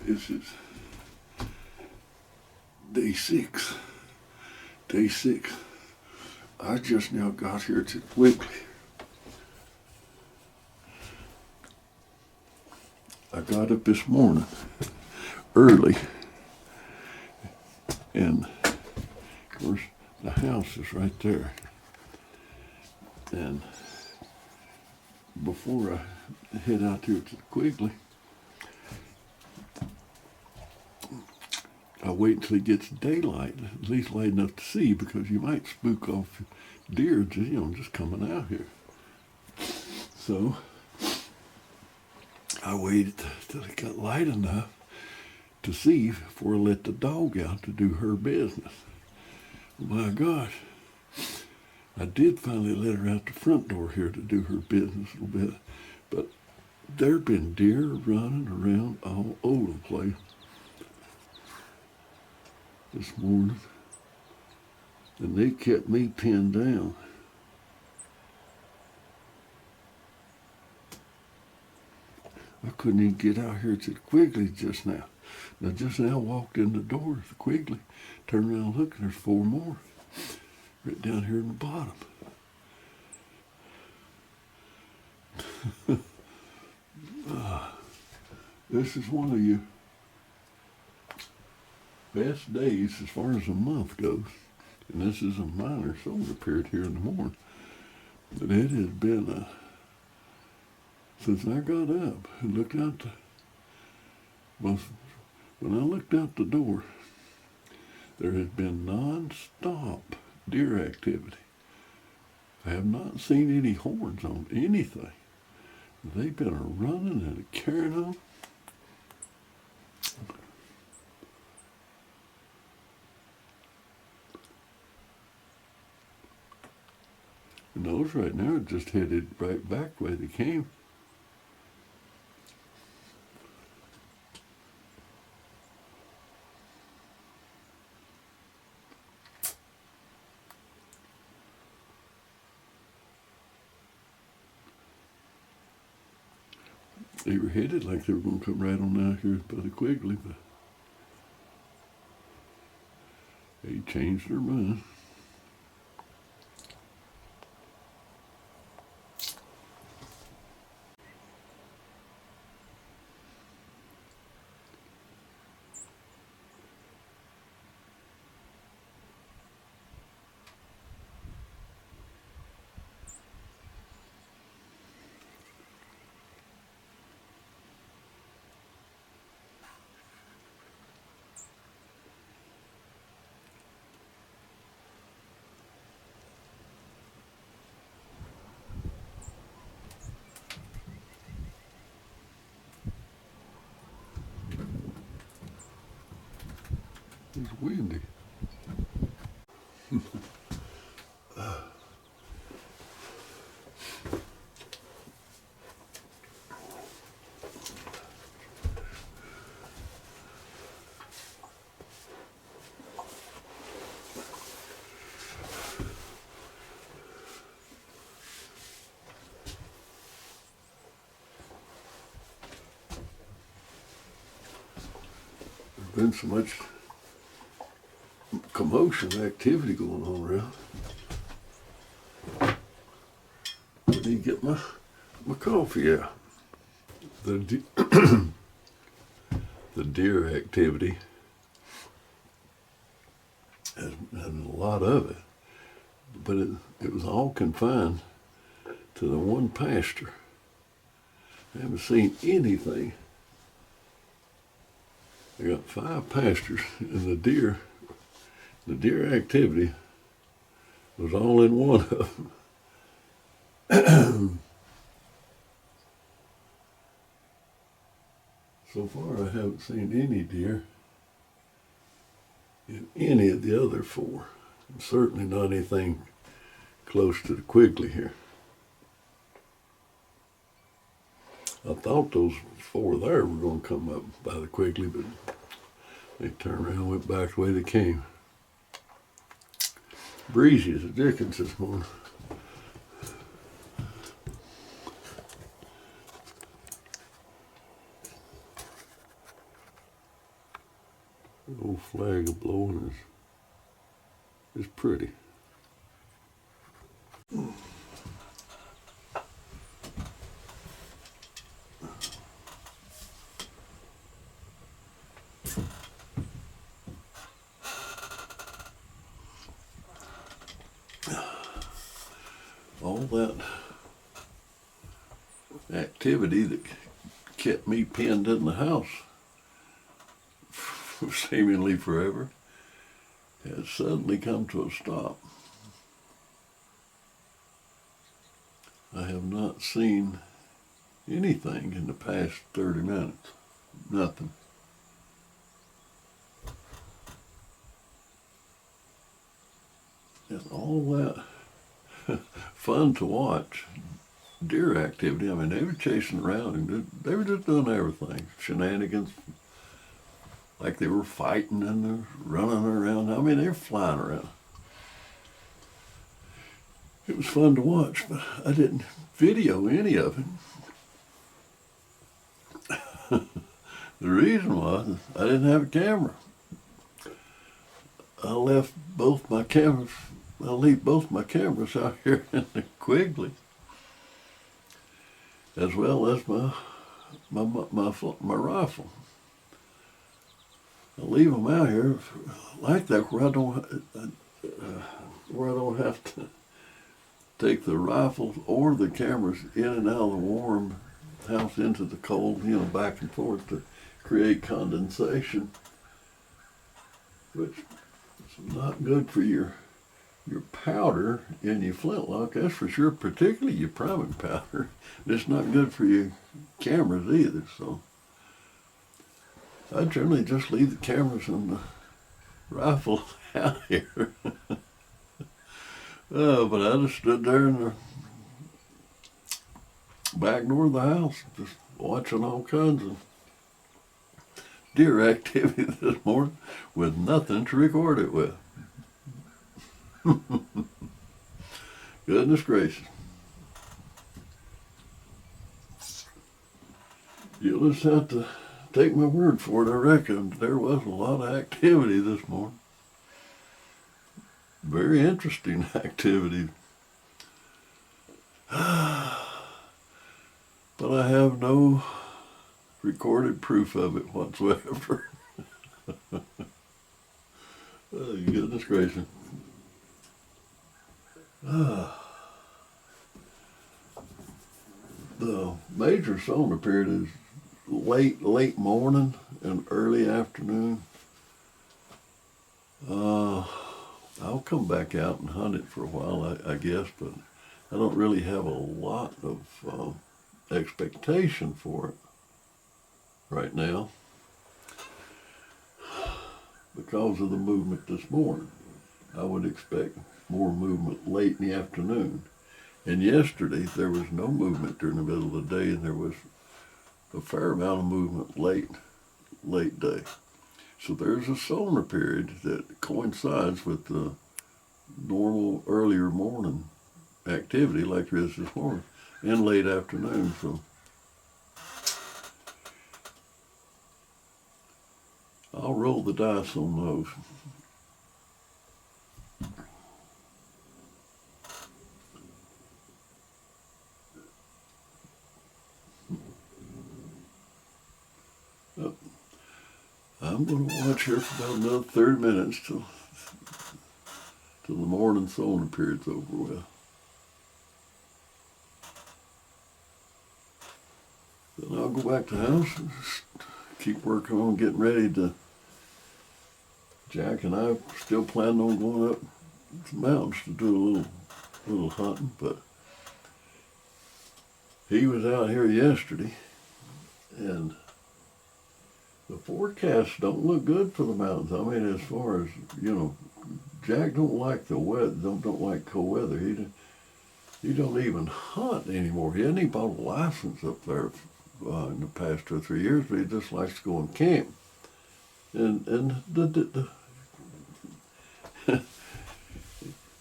This is day 6. Day 6. I just now got here to Wiggly. I got up this morning early, and of course the house is right there. And before I head out here to the Quigley, I wait until it gets daylight, at least light enough to see, because you might spook off deer, just coming out here. So I waited till it got light enough to see before I let the dog out to do her business. My gosh, I did finally let her out the front door here to do her business a little bit, but there been deer running around all over the place this morning, and they kept me pinned down. I couldn't even get out here to the Quigley just now. Now just now I walked in the door of the Quigley, turned around and looked, and there's 4 more right down here in the bottom. This is one of your best days as far as a month goes. And this is a minor solar period here in the morning. But it has been, since I got up and looked out when I looked out the door, there has been non-stop deer activity. I have not seen any horns on anything. They've been running and carrying on. And those right now are just headed right back the way they came. They were headed like they were going to come right on out here by the Quigley, but they changed their mind. It's windy. There's been so much commotion, activity going on around. I need to get my coffee out. The deer activity has a lot of it, but it was all confined to the one pasture. I haven't seen anything. I got 5 pastures, and the deer activity was all in one of them. So far, I haven't seen any deer in any of the other 4. And certainly not anything close to the Quigley here. I thought those 4 there were going to come up by the Quigley, but they turned around and went back the way they came. Breezy as a dickens this morning. Old flag of blowing is pretty. All that activity that kept me pinned in the house seemingly forever has suddenly come to a stop. I have not seen anything in the past 30 minutes. Nothing. And all that fun to watch deer activity. I mean, they were chasing around and they were just doing everything. Shenanigans, like they were fighting and they're running around. I mean, they were flying around. It was fun to watch, but I didn't video any of it. The reason was I didn't have a camera. I left both my cameras. I'll leave both my cameras out here in the Quigley, as well as my rifle. I leave them out here like that where I don't have to take the rifle or the cameras in and out of the warm house into the cold, back and forth to create condensation, which is not good for your powder in your flintlock, that's for sure, particularly your priming powder. It's not good for your cameras either, so I generally just leave the cameras and the rifle out here. But I just stood there in the back door of the house, just watching all kinds of deer activity this morning with nothing to record it with. Goodness gracious. You'll just have to take my word for it. I reckon there was a lot of activity this morning. Very interesting activity. But I have no recorded proof of it whatsoever. Oh, goodness gracious. The major sonar period is late morning and early afternoon. I'll come back out and hunt it for a while, I guess, but I don't really have a lot of expectation for it right now because of the movement this morning. I would expect more movement late in the afternoon. And yesterday there was no movement during the middle of the day, and there was a fair amount of movement late day. So there's a solar period that coincides with the normal earlier morning activity like there is this morning, and late afternoon. So I'll roll the dice on those. I'm going to watch here for about another 30 minutes till the morning solar period's over with. Then I'll go back to the house and keep working on getting ready to. Jack and I are still planning on going up the mountains to do a little hunting, but he was out here yesterday, and the forecasts don't look good for the mountains. I mean, as far as, Jack don't like the weather, don't like cold weather. He don't even hunt anymore. He hasn't even bought a license up there in the past 2 or 3 years, but he just likes to go and camp. And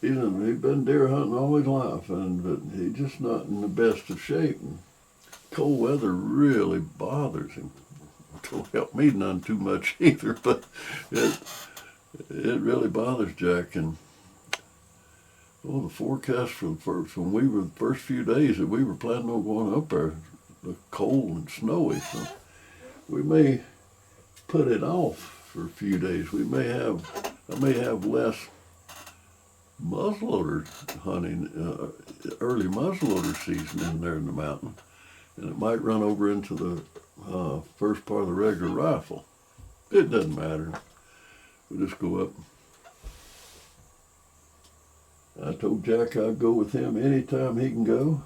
he's been deer hunting all his life, but he's just not in the best of shape. And cold weather really bothers him. don't help me none too much either, but it really bothers Jack. And the forecast for when we were the first few days that we were planning on going up there, cold and snowy, so we may put it off for a few days. I may have less muzzleloader hunting, early muzzleloader season in there in the mountain, and it might run over into the first part of the regular rifle. It doesn't matter. We just go up. I told Jack I'd go with him anytime he can go.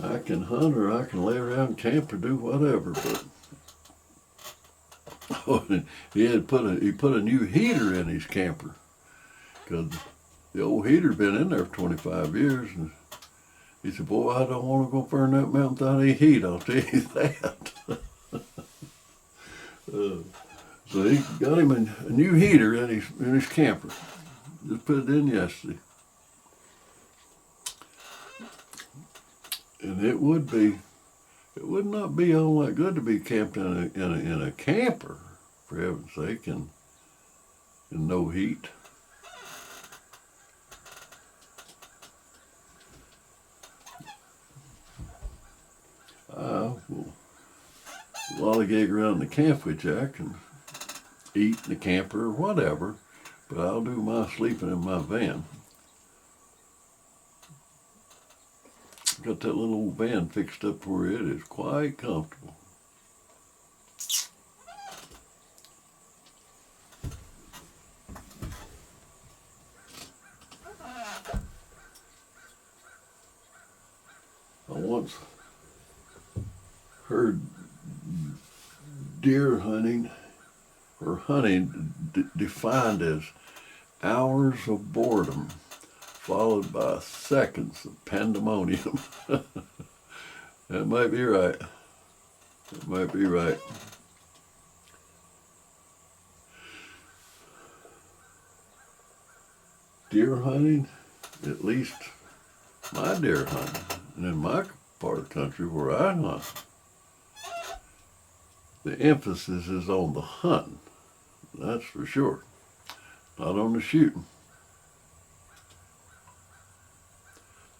I can hunt or I can lay around camp or do whatever, but he put a new heater in his camper, because the old heater'd been in there for 25 years, and he said, "Boy, I don't want to go burn that mountain without any heat, I'll tell you that." So he got him a new heater in his camper. Just put it in yesterday. And it would not be all that good to be camped in a camper, for heaven's sake, and no heat. I will lollygag around the camp with Jack and eat in the camper or whatever, but I'll do my sleeping in my van. Got that little old van fixed up where it is quite comfortable. I once heard deer hunting defined as hours of boredom followed by seconds of pandemonium. That might be right. That might be right. Deer hunting, at least my deer hunting, and in my part of the country where I hunt, the emphasis is on the hunting. That's for sure. Not on the shooting.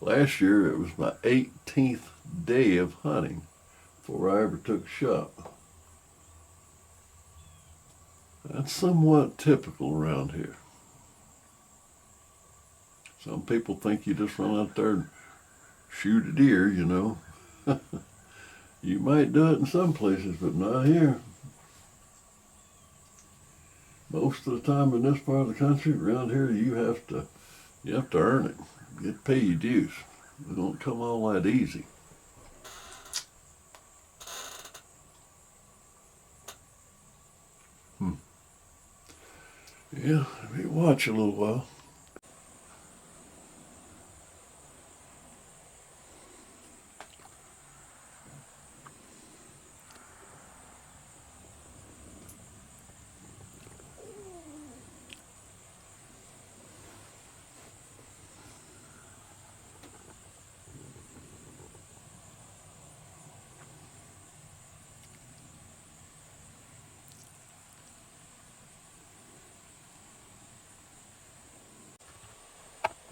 Last year it was my 18th day of hunting before I ever took a shot. That's somewhat typical around here. Some people think you just run out there and shoot a deer, you know. You might do it in some places, but not here. Most of the time in this part of the country, around here, you have to earn it. Get paid your dues. It don't come all that easy. Yeah, let me watch a little while.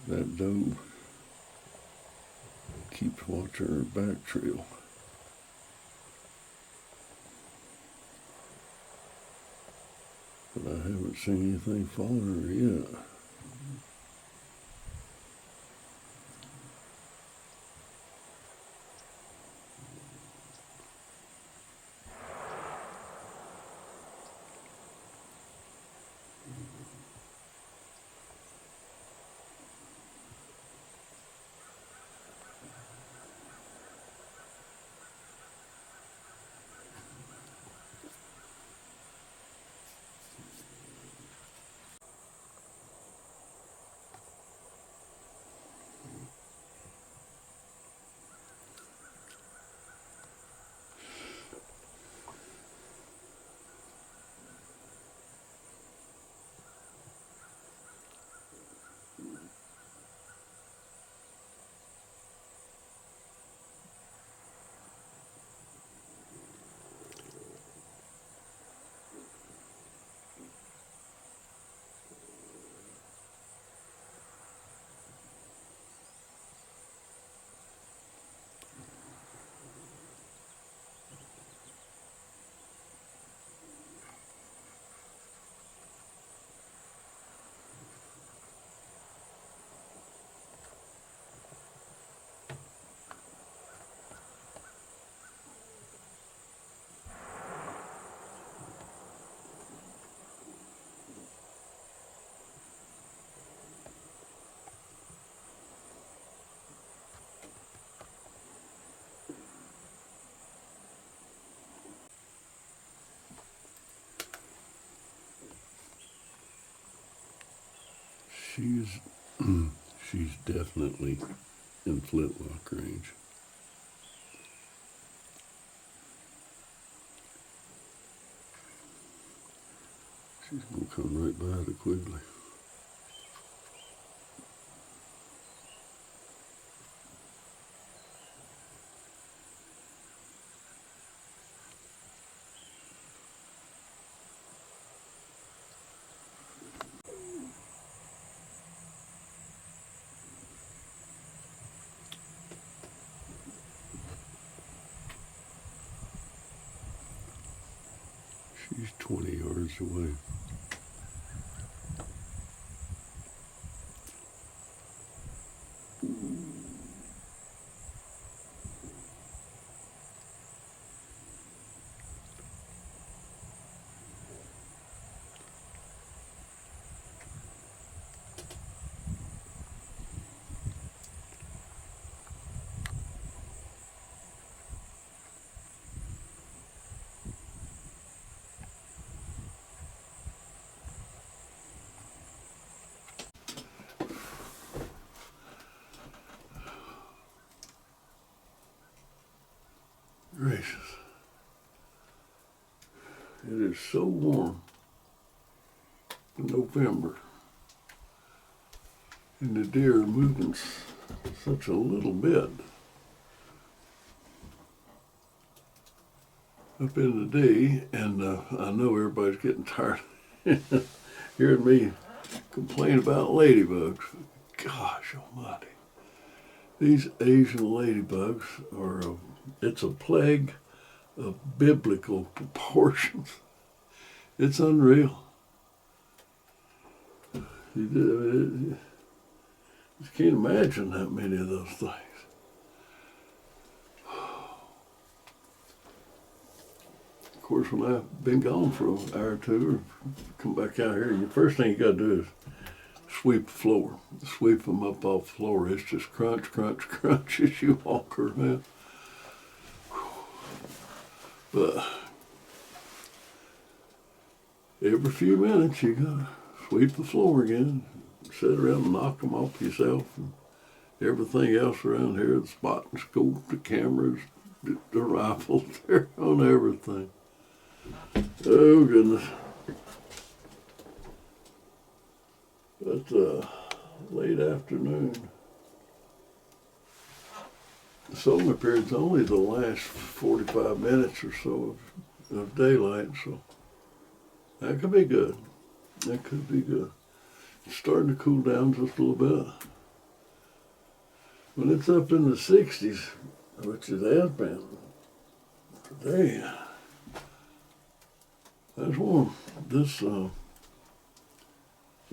That doe keeps watching her back trail. But I haven't seen anything following her yet. She's she's definitely in flintlock range. She's gonna come right by the quickly. She's 20 yards away. Gracious. It is so warm in November. And the deer are moving such a little bit. Up in the day, and I know everybody's getting tired of hearing me complain about ladybugs. Gosh almighty. These Asian ladybugs are, it's a plague of biblical proportions. It's unreal. You can't imagine that many of those things. Of course, when I've been gone for an hour or two, or come back out here, the first thing you got to do is sweep the floor. Sweep them up off the floor. It's just crunch, crunch, crunch as you walk around. But every few minutes you gotta sweep the floor again, sit around and knock them off yourself, and everything else around here, the spot and scope, the cameras, the rifles, they're on everything. Oh goodness. But late afternoon. The solar period's only the last 45 minutes or so of daylight, so that could be good. That could be good. It's starting to cool down just a little bit. When it's up in the 60s, which it has been today, that's warm. This, I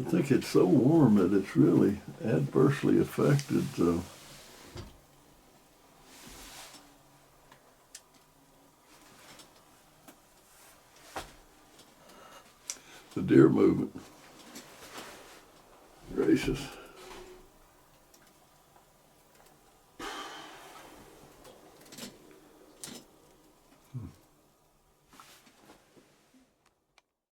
think it's so warm that it's really adversely affected the deer movement. Gracious.